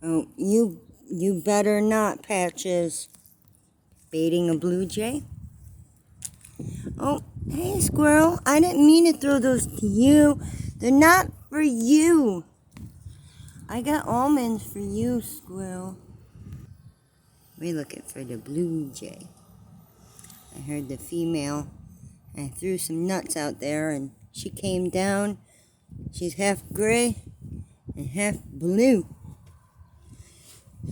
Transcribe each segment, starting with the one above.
Oh, you better not, Patches. Baiting a blue jay? Oh, hey, Squirrel. I didn't mean to throw those to you. They're not for you. I got almonds for you, Squirrel. We're looking for the blue jay. I heard the female. I threw some nuts out there and she came down. She's half gray and half blue.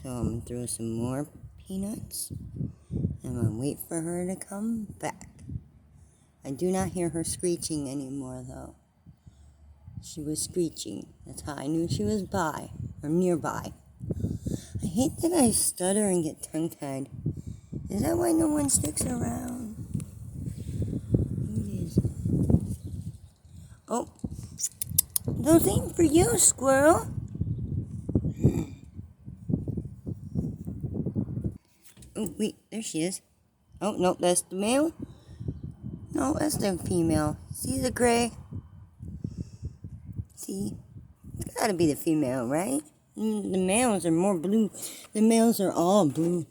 So I'm going to throw some more peanuts. I'm going to wait for her to come back. I do not hear her screeching anymore, though. She was screeching. That's how I knew she was by, or nearby. I hate that I stutter and get tongue-tied. Is that why no one sticks around? Who is it? Oh, those ain't for you, Squirrel. Oh, wait, there she is. Oh, no, that's the male. No, that's the female. See the gray? See? It's gotta be the female, right? The males are more blue. The males are all blue.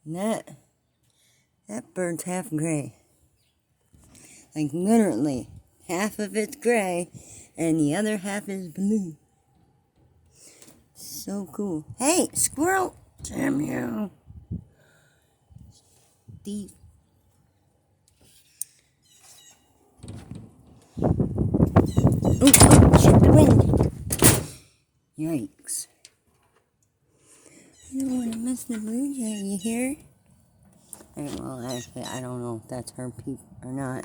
And that bird's half gray. Like literally, half of it's gray and the other half is blue. So cool. Hey, Squirrel! Damn you. Thief. Oh, shit, the wind. Yikes. I don't want to miss the blue jay, you hear? Well, actually, I don't know if that's her peep or not.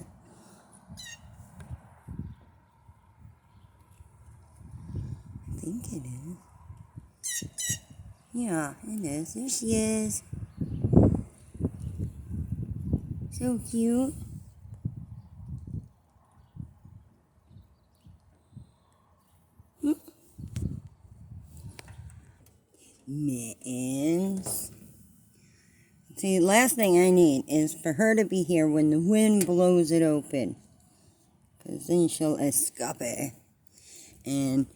I think it is. Yeah, it is. There she is. So cute. Mittens. See, the last thing I need is for her to be here when the wind blows it open. Because then she'll escape. And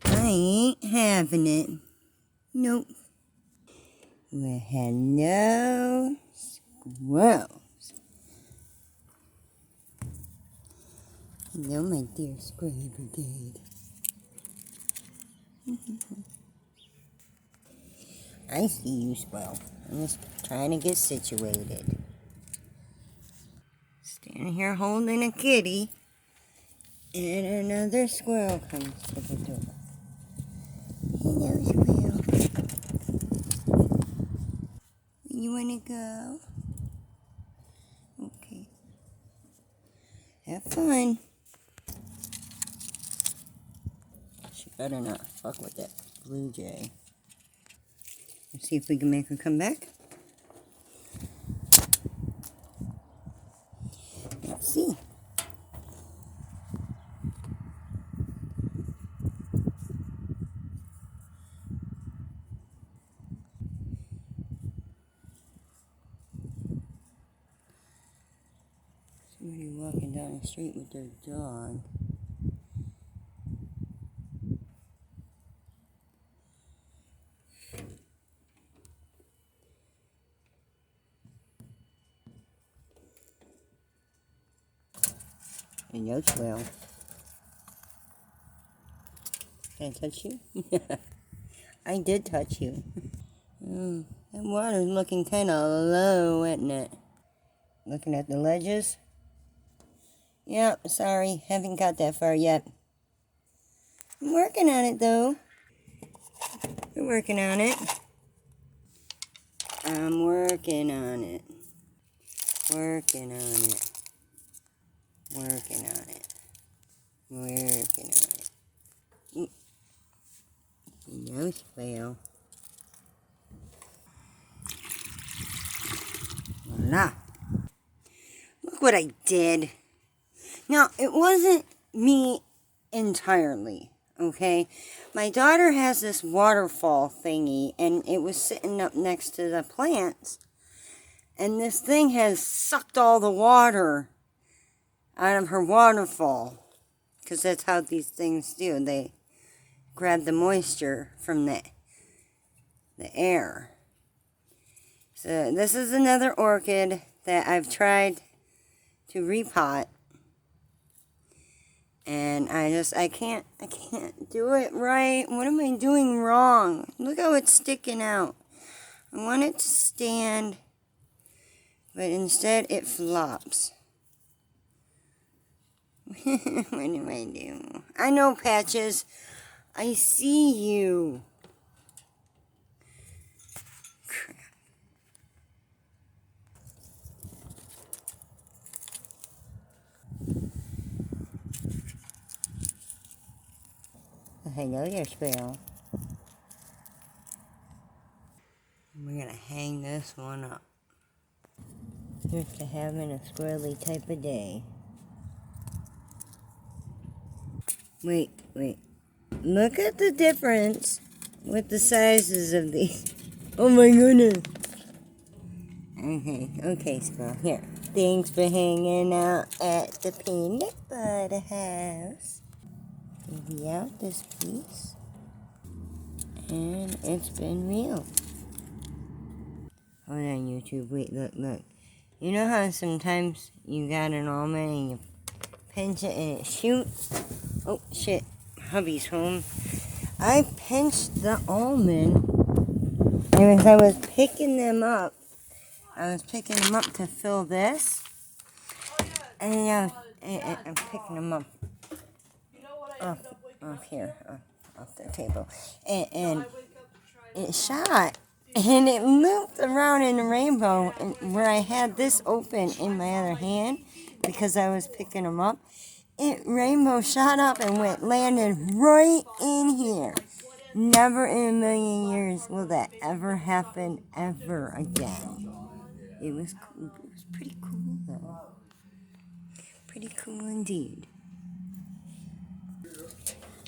I ain't having it. Nope. Well, hello, Squirrels. Hello, my dear Squirrely Brigade. I see you, Squirrel. I'm just trying to get situated. Standing here holding a kitty, and another squirrel comes to the door. Hello, Squirrel. You want to go? Okay. Have fun. She better not fuck with that blue jay. Let's see if we can make her come back. Let's see. Somebody walking down the street with their dog. And yo, Squirrel. Can I touch you? I did touch you. That water's looking kind of low, isn't it? Looking at the ledges? Yep, sorry, haven't got that far yet. I'm working on it, though. We're working on it. I'm working on it. Working on it. Working on it. Working on it. No spell. Voila. Look what I did. Now, it wasn't me entirely, okay? My daughter has this waterfall thingy, and it was sitting up next to the plants. And this thing has sucked all the water out of her waterfall. Because that's how these things do. They grab the moisture from the air. So this is another orchid that I've tried to repot, and I can't do it right. What am I doing wrong? Look how it's sticking out. I want it to stand, but instead it flops. What do I do? I know, Patches. I see you. Crap. Hello there, Squirrel. We're gonna hang this one up. Just to having a squirrely type of day. Wait. Look at the difference with the sizes of these. Oh my goodness. Okay, Squirrel. Here. Thanks for hanging out at the peanut butter house. Maybe out this piece. And it's been real. Hold on, YouTube. Wait, look. You know how sometimes you got an almond and you pinch it and it shoots? Oh, shit. Hubby's home. I pinched the almond, and as I was picking them up, to fill this, and I'm picking them up off here, off the table, and it shot, and it looped around in the rainbow, and where I had this open in my other hand, because I was picking them up, rainbow shot up and landed right in here. Never in a million years will that ever happen ever again. It was cool. It was pretty cool though. Pretty cool indeed.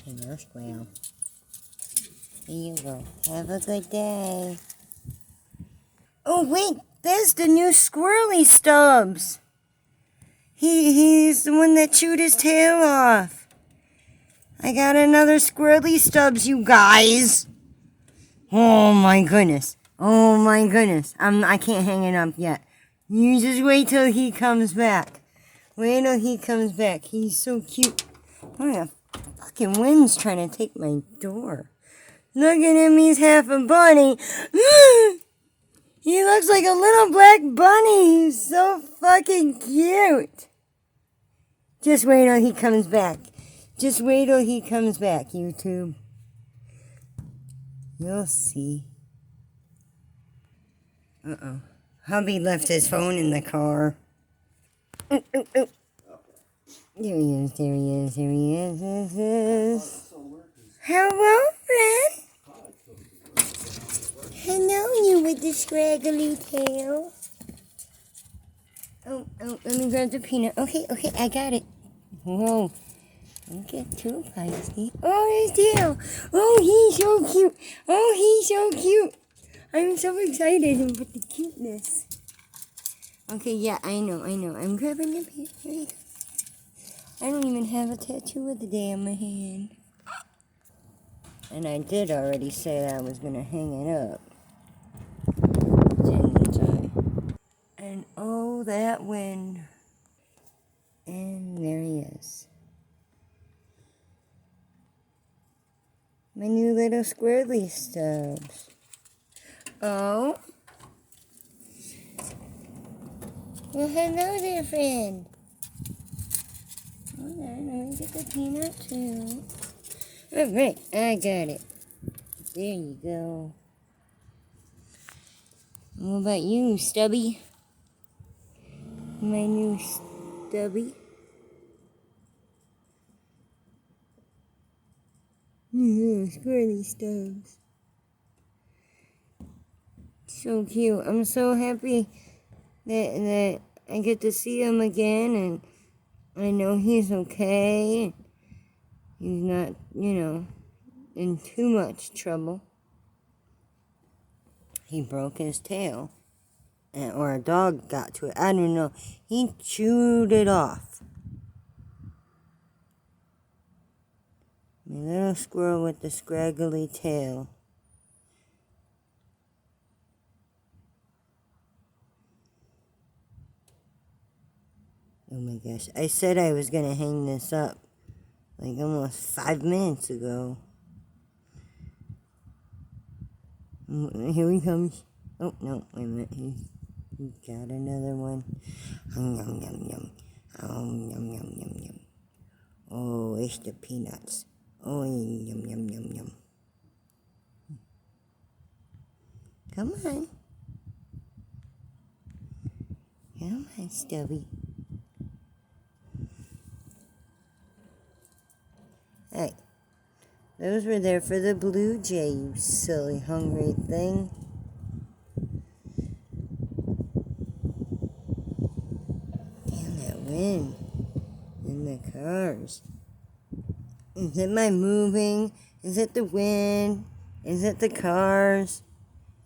Hello, Squirrel. Here you go. Have a good day. Oh wait, there's the new Squirrely Stubbs. He's the one that chewed his tail off. I got another Squirrely Stubbs, you guys. Oh my goodness. I can't hang it up yet. You just wait till he comes back. He's so cute. Oh, the fucking wind's trying to take my door. Look at him, he's half a bunny. He looks like a little black bunny. He's so fucking cute. Just wait till he comes back. YouTube. You'll see. Uh-oh. Hubby left his phone in the car. Ooh. There he is. Hello, friend. Hello, you with the scraggly tail. Oh, let me grab the peanut. Okay, I got it. Whoa. Don't get too feisty. Oh, his tail. Oh, he's so cute. I'm so excited about the cuteness. Okay, yeah, I know. I'm grabbing the peanut. Here you go. I don't even have a tattoo of the day on my hand. And I did already say that I was going to hang it up. Didn't I? And oh, that wind. And there he is. My new little Squirrely Stubbs. Oh. Well, hello there, friend. Hold on, let me get the peanut too. Alright, I got it. There you go. What about you, Stubby? My new Stubby. Squirrely Stubbs. So cute. I'm so happy that I get to see him again, and I know he's okay. He's not, in too much trouble. He broke his tail, or a dog got to it. I don't know. He chewed it off. little squirrel with the scraggly tail. Oh my gosh, I said I was gonna hang this up like almost 5 minutes ago. Here he comes. Oh no, wait a minute, he got another one. Yum yum yum yum. Yum yum yum yum yum. Oh, it's the peanuts. Oh, yum yum yum yum. Come on. Come on, Stubby. Hey, those were there for the blue jay, you silly hungry thing. Damn that wind in the cars. Is it my moving? Is it the wind? Is it the cars?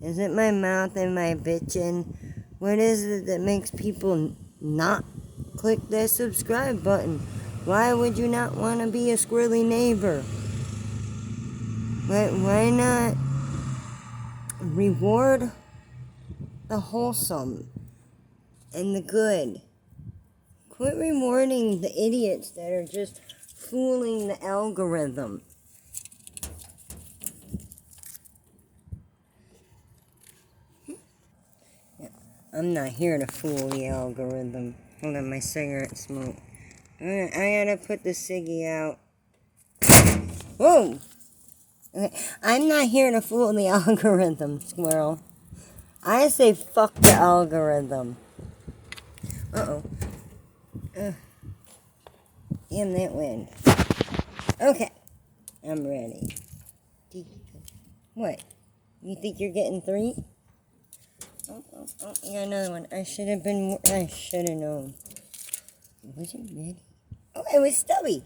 Is it my mouth and my bitching? What is it that makes people not click that subscribe button? Why would you not want to be a squirrely neighbor? Why not reward the wholesome and the good? Quit rewarding the idiots that are just fooling the algorithm. I'm not here to fool the algorithm. Hold on, my cigarette smoke. I gotta put the ciggy out. Whoa! Okay. I'm not here to fool the algorithm, Squirrel. I say fuck the algorithm. Uh-oh. Damn that wind. Okay. I'm ready. What? You think you're getting 3? Oh, you got another one. I should have known. Was it ready? Oh, it was Stubby.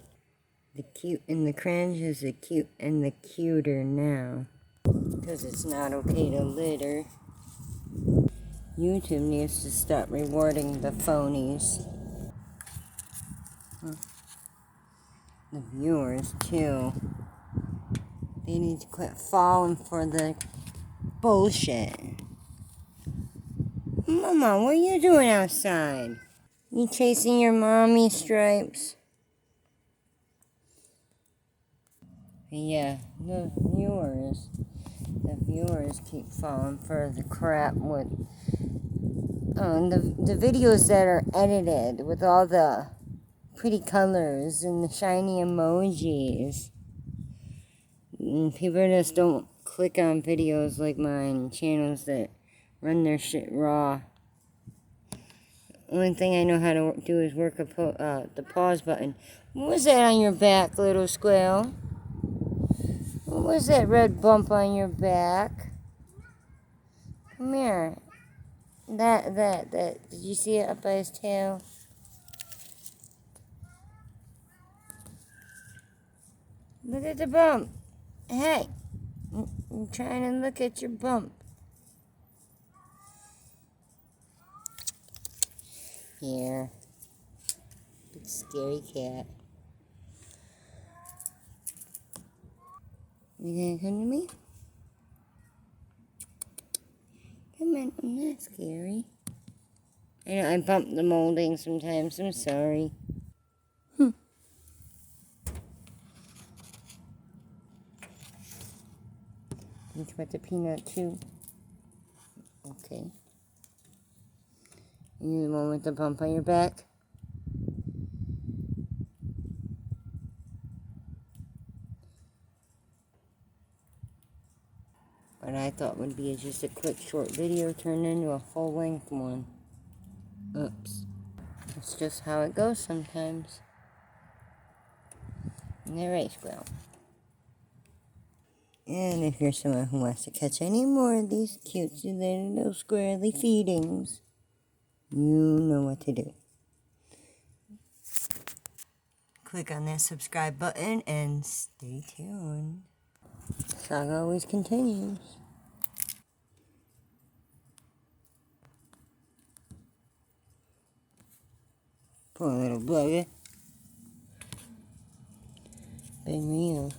The cute and the cringe is the cute and the cuter now. Because it's not okay to litter. YouTube needs to stop rewarding the phonies. The viewers, too. They need to quit falling for the bullshit. Mama, what are you doing outside? You chasing your mommy stripes? Yeah, the viewers keep falling for the crap with the videos that are edited with all the pretty colors and the shiny emojis. And people just don't click on videos like mine, channels that run their shit raw. Only thing I know how to do is work the pause button. What was that on your back, little squirrel? What was that red bump on your back? Come here. That. Did you see it up by his tail? Look at the bump. Hey, I'm trying to look at your bump. Here. Big scary cat. You gonna come to me? Come on, I'm not scary. I know I bump the molding sometimes. I'm sorry. Did you want the peanut too? Okay. You the one with the bump on your back? What I thought would be just a quick short video turned into a full-length one. Oops. That's just how it goes sometimes. Alright, Squirrel. And if you're someone who wants to catch any more of these cute little squirrely feedings, you know what to do. Click on that subscribe button and stay tuned. Saga always continues. Poor little bugger. Been real.